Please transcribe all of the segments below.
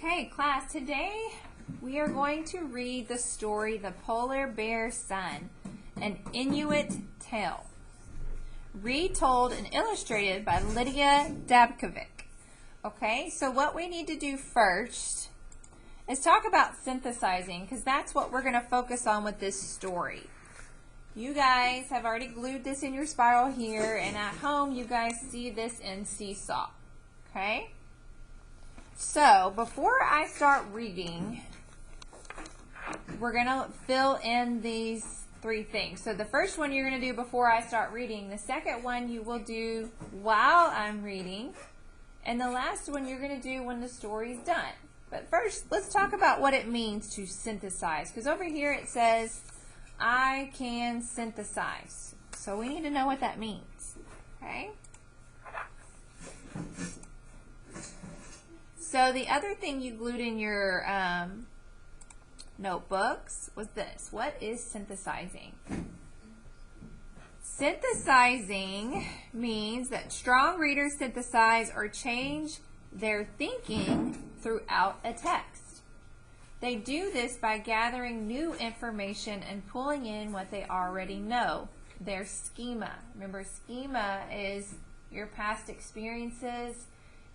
Okay, class, today we are going to read the story The Polar Bear's Son, an Inuit tale, retold and illustrated by Lydia Dabkovic. Okay, so what we need to do first is talk about synthesizing, because that's what we're going to focus on with this story. You guys have already glued this in your spiral here, and at home you guys see this in Seesaw. Okay? So, before I start reading, we're going to fill in these three things. So, the first one you're going to do before I start reading. The second one you will do while I'm reading. And the last one you're going to do when the story's done. But first, let's talk about what it means to synthesize. Because over here it says, I can synthesize. So, we need to know what that means. Okay? So the other thing you glued in your notebooks was this. What is synthesizing? Synthesizing means that strong readers synthesize or change their thinking throughout a text. They do this by gathering new information and pulling in what they already know, their schema. Remember, schema is your past experiences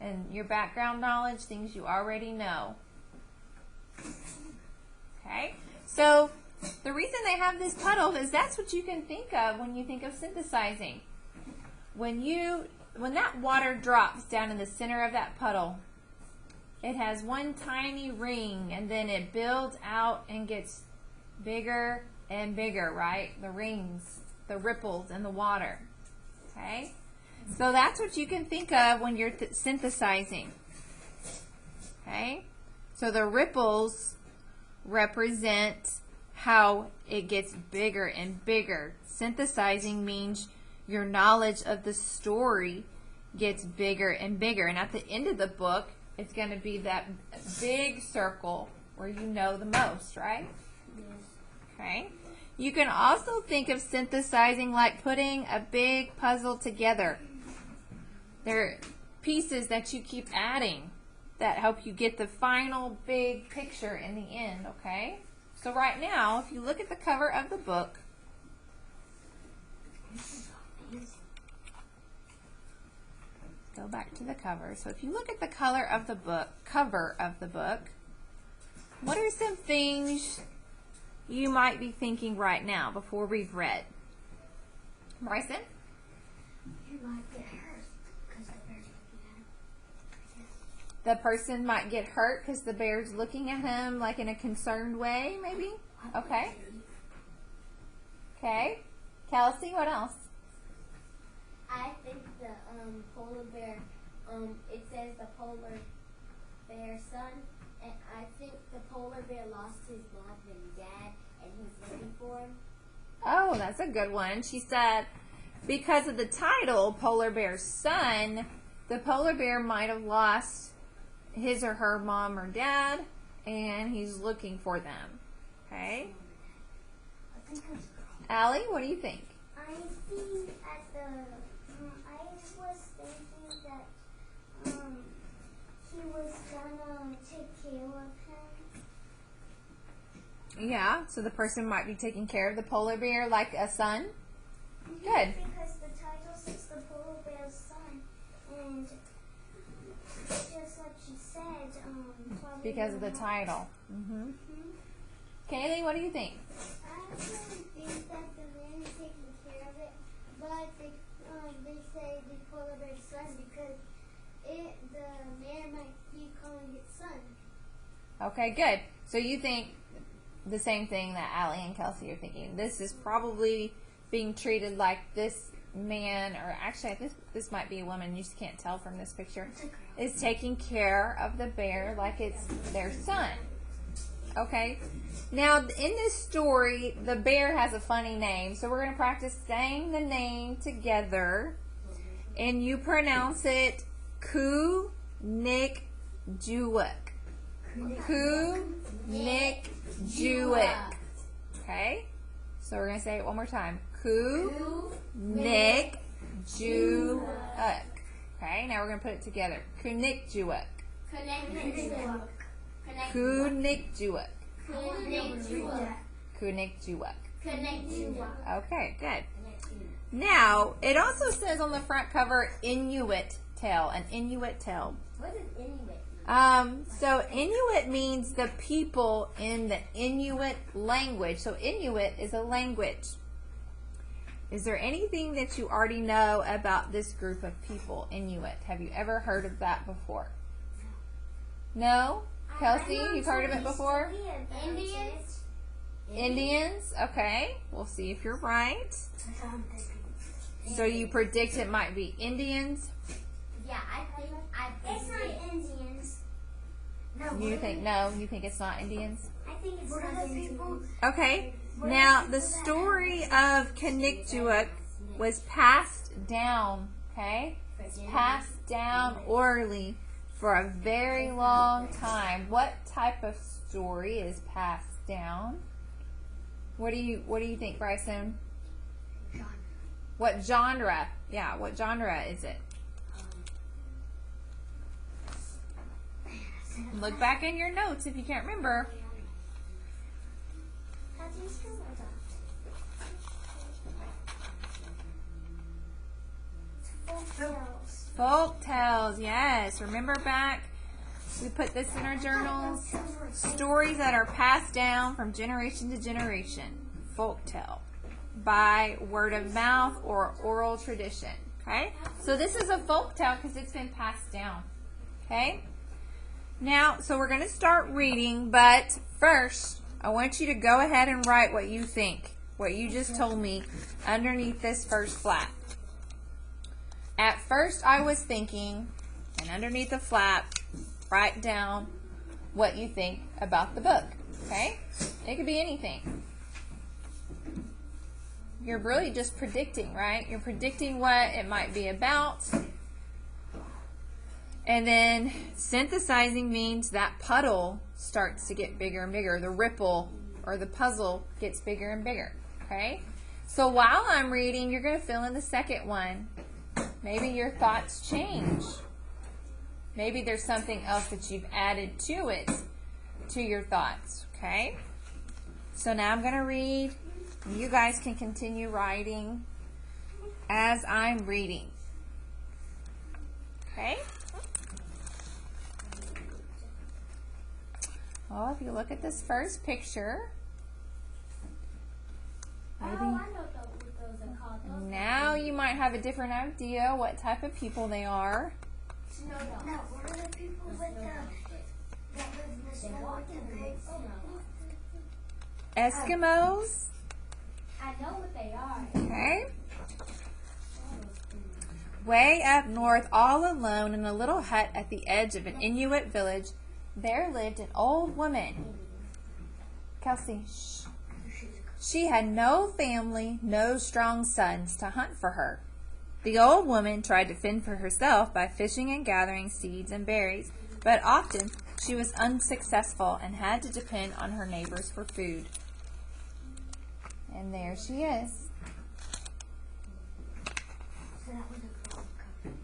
and your background knowledge, things you already know. Okay? So, the reason they have this puddle is that's what you can think of when you think of synthesizing. When that water drops down in the center of that puddle, it has one tiny ring, and then it builds out and gets bigger and bigger, right? The rings, the ripples in the water. Okay? So that's what you can think of when you're synthesizing. Okay? So the ripples represent how it gets bigger and bigger. Synthesizing means your knowledge of the story gets bigger and bigger. And at the end of the book, it's going to be that big circle where you know the most, right? Yes. Okay? You can also think of synthesizing like putting a big puzzle together. They're pieces that you keep adding that help you get the final big picture in the end, okay? So right now, if you look at the cover of the book, go back to the cover. So if you look at the cover of the book, what are some things you might be thinking right now before we've read? Bryson? You might get hurt because the bear's looking at him. The person might get hurt because the bear's looking at him like in a concerned way, maybe? Okay. Okay. Kelsey, what else? I think the polar bear, it says the polar bear's son, and I think the polar bear lost his mom and dad, and he's looking for him. Oh, that's a good one. She said, because of the title, Polar Bear's Son, the polar bear might have lost his or her mom or dad, and he's looking for them. Okay? Allie, what do you think? I think I was thinking that he was gonna take care of him. Yeah, so the person might be taking care of the polar bear like a son. Good. Because the title says the polar bear's son, and just like she said, probably Because of the title. Kaylee, what do you think? I think that the man is taking care of it, but they say the polar bear's son because the man might be calling it son. Okay, good. So you think the same thing that Allie and Kelsey are thinking. This is probably being treated like this man, or actually this might be a woman, you just can't tell from this picture, is taking care of the bear like it's their son. Okay? Now, in this story, the bear has a funny name, so we're going to practice saying the name together, and you pronounce it Ku-Nik-Juik. Ku-Nik-Juik. Okay? So we're going to say it one more time. Ku-Nik-Juik. Okay, now we're going to put it together. Ku-Nik-Juik. Kunikjuak. Kunikjuak. Kunikjuak. Kunikjuak. Okay, good. Now, it also says on the front cover, Inuit tale, an Inuit tale. What is Inuit? So Inuit means the people in the Inuit language. So Inuit is a language. Is there anything that you already know about this group of people, Inuit? Have you ever heard of that before? No? Kelsey, you've heard of it before? Indians. Indians? Okay. We'll see if you're right. So you predict it might be Indians? Yeah, I think It's not Indians. You think no? You think it's not Indians? I think it's not Indians. Okay. Now, the story of Kanikjuak was passed down, okay? It's passed down orally for a very long time. What type of story is passed down? What do you think, Bryson? What genre? Yeah, what genre is it? Look back in your notes if you can't remember. Folk tales, yes. Remember back, we put this in our journals. Stories that are passed down from generation to generation. Folk tale. By word of mouth or oral tradition. Okay? So this is a folk tale because it's been passed down. Okay? Now, so we're going to start reading, but first, I want you to go ahead and write what you think, what you just told me, underneath this first flap. At first, I was thinking, and underneath the flap, write down what you think about the book. Okay? It could be anything. You're really just predicting, right? You're predicting what it might be about. And then synthesizing means that puddle starts to get bigger and bigger. The ripple or the puzzle gets bigger and bigger. Okay? So while I'm reading, you're going to fill in the second one. Maybe your thoughts change. Maybe there's something else that you've added to it, to your thoughts. Okay? So now I'm going to read. You guys can continue writing as I'm reading. Okay? Well, if you look at this first picture, maybe I know what those are called. now you might have a different idea what type of people they are. Snow dogs. No, what are the people with the that live in the snow with the pigs? Eskimos. I know what they are. Okay. Way up north, all alone in a little hut at the edge of an Inuit village, there lived an old woman. Kelsey, shh. She had no family, no strong sons to hunt for her. The old woman tried to fend for herself by fishing and gathering seeds and berries, but often she was unsuccessful and had to depend on her neighbors for food. And there she is. So that was a frog cover.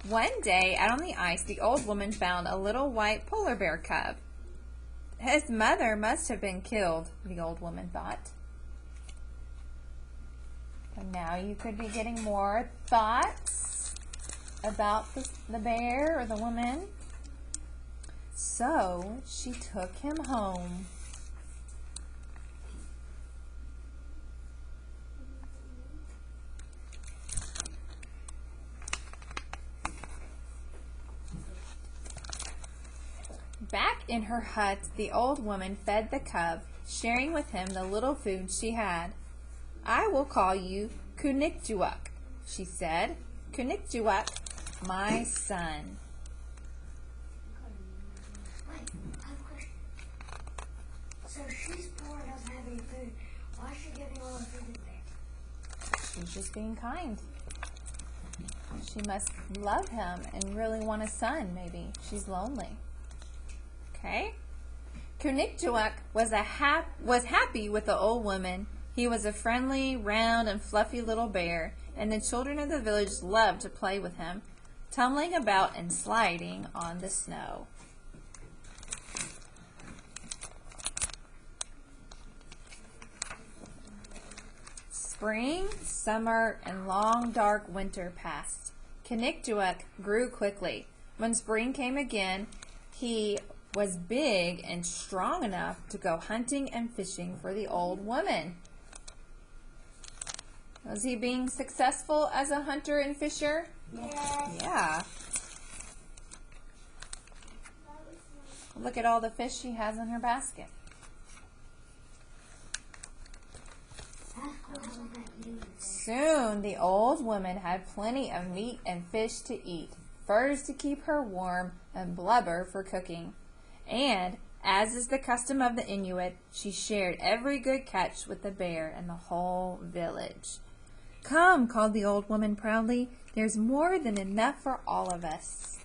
One day, out on the ice, the old woman found a little white polar bear cub. His mother must have been killed, the old woman thought. And now you could be getting more thoughts about the bear or the woman. So she took him home. Back in her hut, the old woman fed the cub, sharing with him the little food she had. I will call you Kunikjuak, she said. Kunikjuak, my son. Wait, I have a question. So she's poor and doesn't have any food. Why is she giving all the food to the bear? She's just being kind. She must love him and really want a son, maybe. She's lonely. Okay? Kunikjuak was happy with the old woman. He was a friendly, round, and fluffy little bear, and the children of the village loved to play with him. tumbling about and sliding on the snow. Spring, summer, and long dark winter passed. Kinnictuak grew quickly. When spring came again, he was big and strong enough to go hunting and fishing for the old woman. Was he being successful as a hunter and fisher? Yes. Yeah. Look at all the fish she has in her basket. Soon the old woman had plenty of meat and fish to eat, furs to keep her warm, and blubber for cooking. And, as is the custom of the Inuit, she shared every good catch with the bear and the whole village. "Come," called the old woman proudly, "there's more than enough for all of us."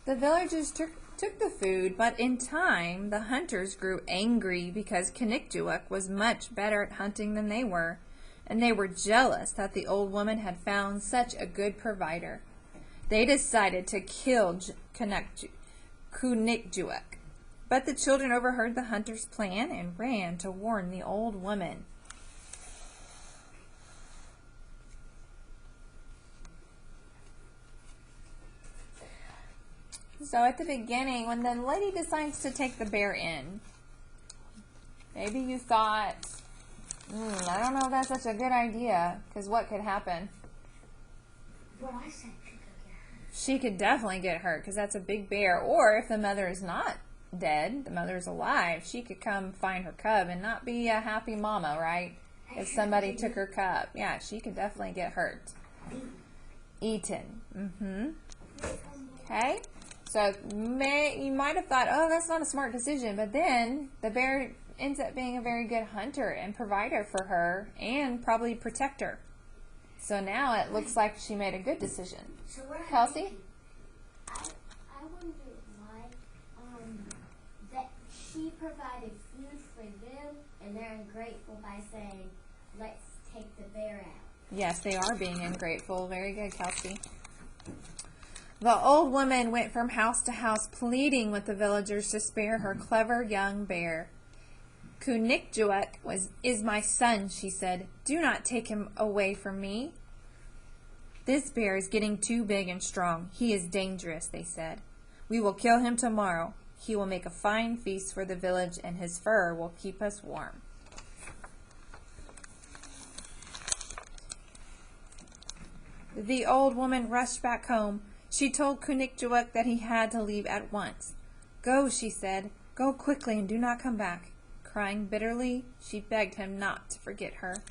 The villagers took the food, but in time the hunters grew angry because Kinnictuak was much better at hunting than they were, and they were jealous that the old woman had found such a good provider. They decided to kill Kinnictuak, but the children overheard the hunters' plan and ran to warn the old woman. So at the beginning, when the lady decides to take the bear in, maybe you thought, I don't know if that's such a good idea, because what could happen? Well, I said she could get hurt. She could definitely get hurt, because that's a big bear. Or if the mother is not dead, the mother is alive, she could come find her cub and not be a happy mama, right? If somebody took her cub. Yeah, she could definitely get hurt. Eaten. Okay? So you might have thought, oh, that's not a smart decision, but then the bear ends up being a very good hunter and provider for her and probably protector. So now it looks like she made a good decision. So we're Kelsey? I wonder why that she provided food for them, and they're ungrateful by saying, "Let's take the bear out." Yes, they are being ungrateful. Very good, Kelsey. The old woman went from house to house pleading with the villagers to spare her clever young bear. "Kinnictuak is my son," she said. "Do not take him away from me." "This bear is getting too big and strong. He is dangerous," they said. "We will kill him tomorrow. He will make a fine feast for the village, and his fur will keep us warm." The old woman rushed back home. She told Kinnictuak that he had to leave at once. "Go," she said. "Go quickly and do not come back." Crying bitterly, she begged him not to forget her.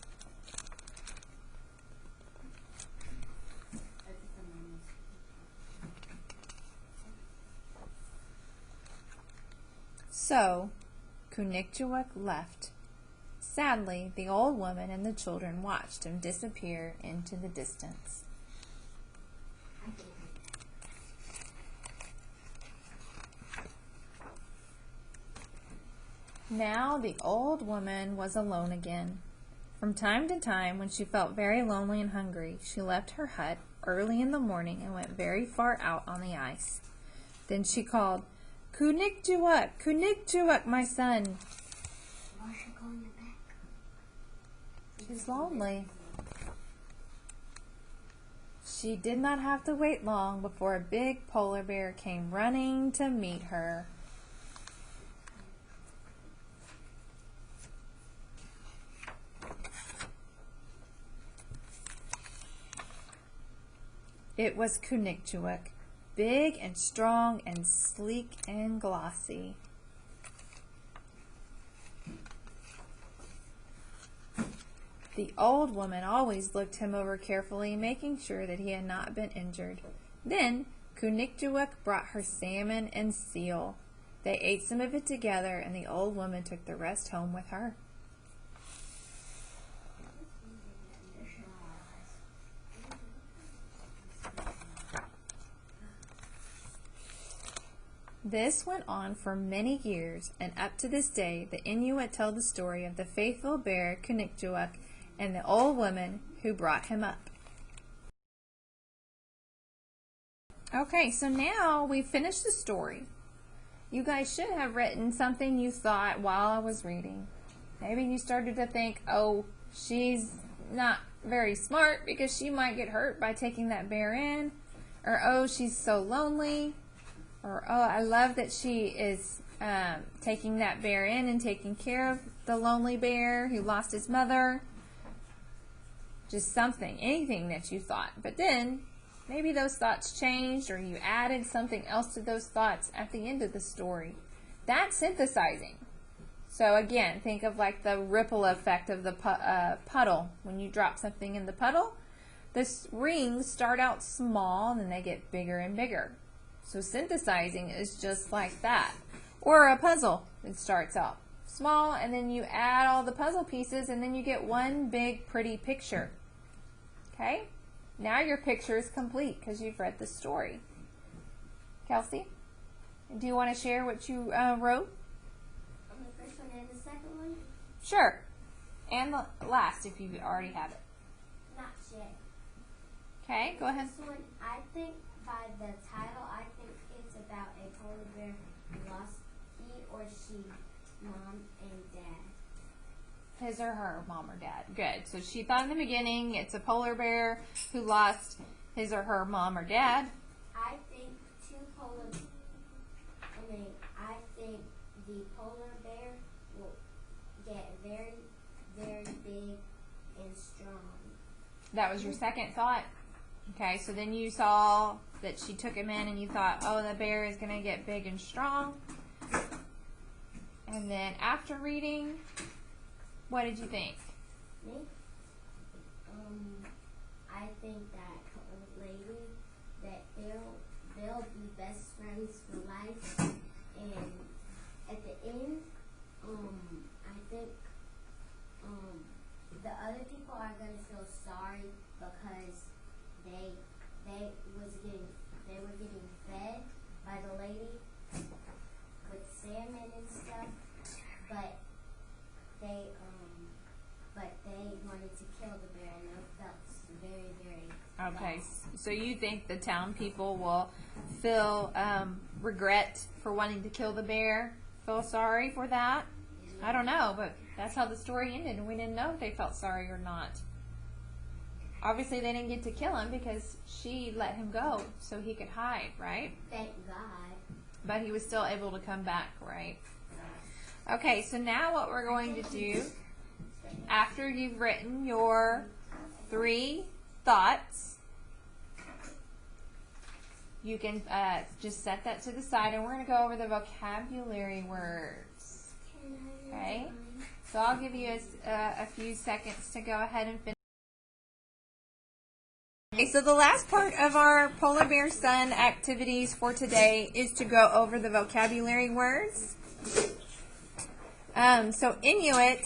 So, Kinnictuak left. Sadly, the old woman and the children watched him disappear into the distance. Now the old woman was alone again. From time to time, when she felt very lonely and hungry, she left her hut early in the morning and went very far out on the ice. Then she called, "Kinnictuak, Kinnictuak, my son." Why is she calling it back? She's lonely. She did not have to wait long before a big polar bear came running to meet her. It was Kinnictuak, big and strong and sleek and glossy. The old woman always looked him over carefully, making sure that he had not been injured. Then Kinnictuak brought her salmon and seal. They ate some of it together, and the old woman took the rest home with her. This went on for many years, and up to this day, the Inuit tell the story of the faithful bear Kunikjuak and the old woman who brought him up. Okay, so now we've finished the story. You guys should have written something you thought while I was reading. Maybe you started to think, oh, she's not very smart because she might get hurt by taking that bear in. Or, oh, she's so lonely. Or, oh, I love that she is taking that bear in and taking care of the lonely bear who lost his mother. Just something, anything that you thought. But then, maybe those thoughts changed or you added something else to those thoughts at the end of the story. That's synthesizing. So again, think of like the ripple effect of the puddle. When you drop something in the puddle, the rings start out small and then they get bigger and bigger. So synthesizing is just like that. Or a puzzle. It starts out small and then you add all the puzzle pieces and then you get one big pretty picture. Okay? Now your picture is complete because you've read the story. Kelsey, do you want to share what you wrote? On the first one and the second one? Sure. And the last if you already have it. Not yet. Okay, go ahead. This one, I think by the title, I think it's about a polar bear who lost he or she, mom and dad. His or her mom or dad. Good. So she thought in the beginning it's a polar bear who lost his or her mom or dad. I think I think the polar bear will get very, very big and strong. That was your second thought? Okay, so then you saw that she took him in and you thought, oh, the bear is going to get big and strong. And then after reading, what did you think? Me? I think that old lady, that they'll be best friends for life. And at the end, I think the other people are gonna feel sorry because they were getting fed by the lady with salmon and stuff, but they wanted to kill the bear and they felt very, very Okay, bad. so you think the town people will feel regret for wanting to kill the bear? Feel sorry for that? I don't know, but that's how the story ended, and we didn't know if they felt sorry or not. Obviously, they didn't get to kill him because she let him go so he could hide, right? Thank God. But he was still able to come back, right? Okay, so now what we're going to do, after you've written your 3 thoughts, you can just set that to the side, and we're going to go over the vocabulary words. Okay? So I'll give you a few seconds to go ahead and finish. Okay, so the last part of our Polar Bear Sun activities for today is to go over the vocabulary words. So Inuit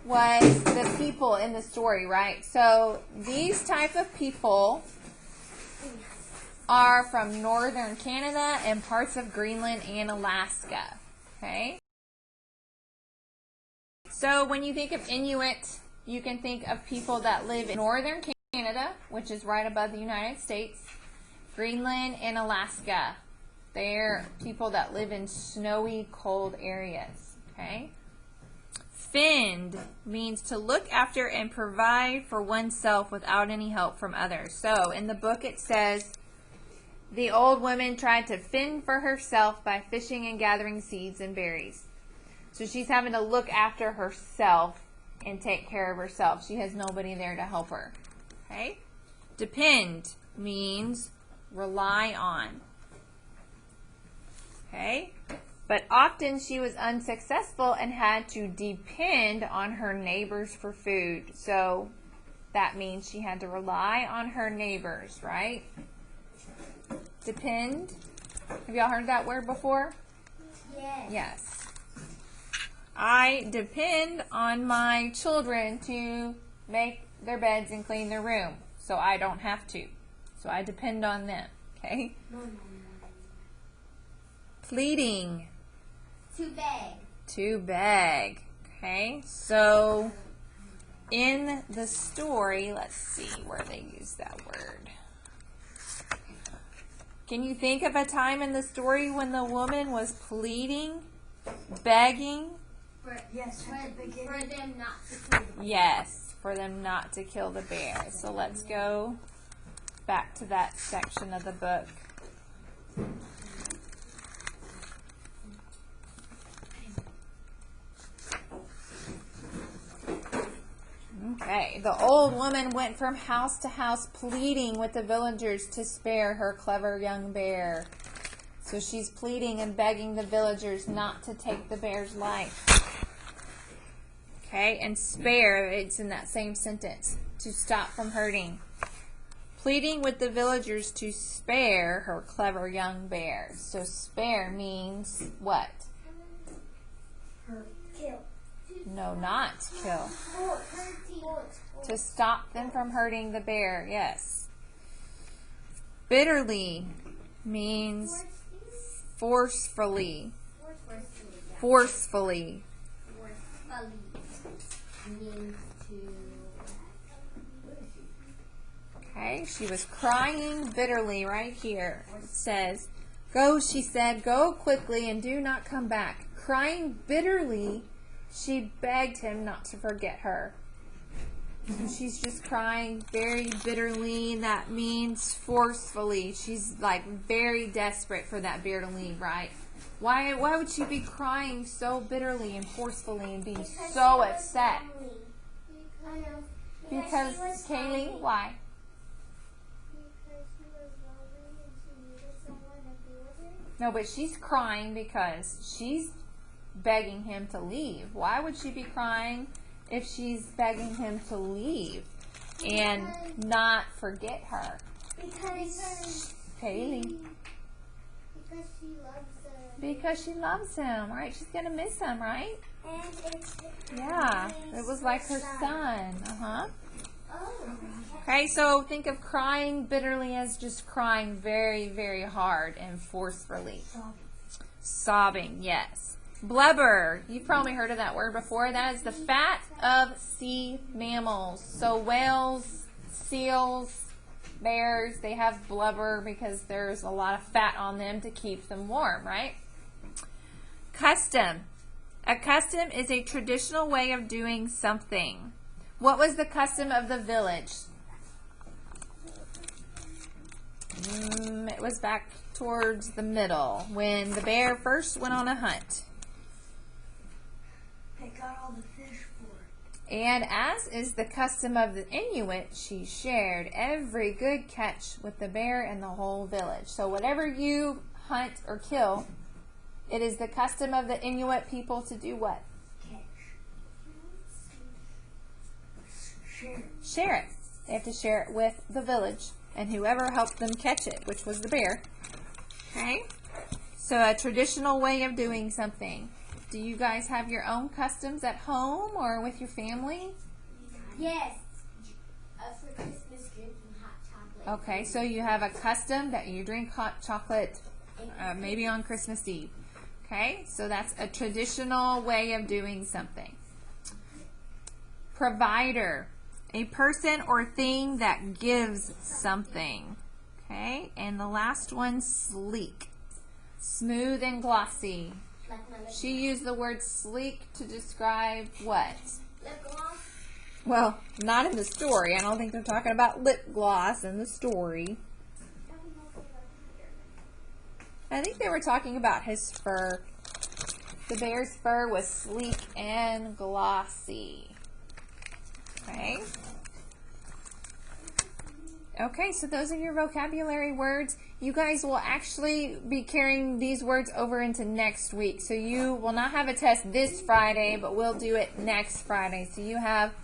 was the people in the story, right? So these type of people are from northern Canada and parts of Greenland and Alaska. Okay? So when you think of Inuit, you can think of people that live in northern Canada, which is right above the United States, Greenland and Alaska. They're people that live in snowy, cold areas. Okay? Fend means to look after and provide for oneself without any help from others. So in the book it says, the old woman tried to fend for herself by fishing and gathering seeds and berries. So she's having to look after herself and take care of herself. She has nobody there to help her. Okay? Depend means rely on. Okay? But often she was unsuccessful and had to depend on her neighbors for food. So that means she had to rely on her neighbors, right? Depend. Have y'all heard that word before? Yes. Yes. I depend on my children to make their beds and clean their room, so I don't have to. So I depend on them, okay? Pleading. To beg. To beg. Okay, so in the story, let's see where they use that word. Can you think of a time in the story when the woman was pleading, begging? For them not to kill the bear. Yes, for them not to kill the bear. So let's go back to that section of the book. Okay, the old woman went from house to house pleading with the villagers to spare her clever young bear. So she's pleading and begging the villagers not to take the bear's life. Okay, and spare, it's in that same sentence, to stop from hurting. Pleading with the villagers to spare her clever young bear. So spare means what? Kill. No, not kill. To stop them from hurting the bear, yes. Bitterly means forcefully. Forcefully. Means to. Okay, she was crying bitterly right here. It says, "Go," she said, "go quickly and do not come back." Crying bitterly, she begged him not to forget her. So she's just crying very bitterly. That means forcefully. She's like very desperate for that bear to leave, right? Why would she be crying so bitterly and forcefully and being so upset? Because Kaylee, why? Because she was lonely and she needed someone to be with her. No, but she's crying because she's begging him to leave. Why would she be crying if she's begging him to leave and not forget her? Because Kaylee. Because she loves her. Because she loves him, right? She's going to miss him, right? And it's Yeah, it was like her son. Uh-huh. Oh. Okay, so think of crying bitterly as just crying very, very hard and forcefully. Sobbing, yes. Blubber, you've probably heard of that word before. That is the fat of sea mammals. So whales, seals, bears, they have blubber because there's a lot of fat on them to keep them warm, right? Custom. A custom is a traditional way of doing something. What was the custom of the village? It was back towards the middle when the bear first went on a hunt. They got all the fish for it. And as is the custom of the Inuit, she shared every good catch with the bear and the whole village. So whatever you hunt or kill, it is the custom of the Inuit people to do what? Share it. They have to share it with the village and whoever helped them catch it, which was the bear. Okay? So a traditional way of doing something. Do you guys have your own customs at home or with your family? Yes. For Christmas, drinking hot chocolate. Okay, so you have a custom that you drink hot chocolate maybe on Christmas Eve. Okay, so that's a traditional way of doing something. Provider. A person or thing that gives something. Okay, and the last one, sleek. Smooth and glossy. She used the word sleek to describe what? Lip gloss. Well, not in the story. I don't think they're talking about lip gloss in the story. I think they were talking about his fur. The bear's fur was sleek and glossy. Okay. Okay, so those are your vocabulary words. You guys will actually be carrying these words over into next week. So you will not have a test this Friday, but we'll do it next Friday. So you have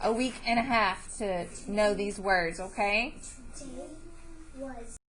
a week and a half to know these words, okay? Was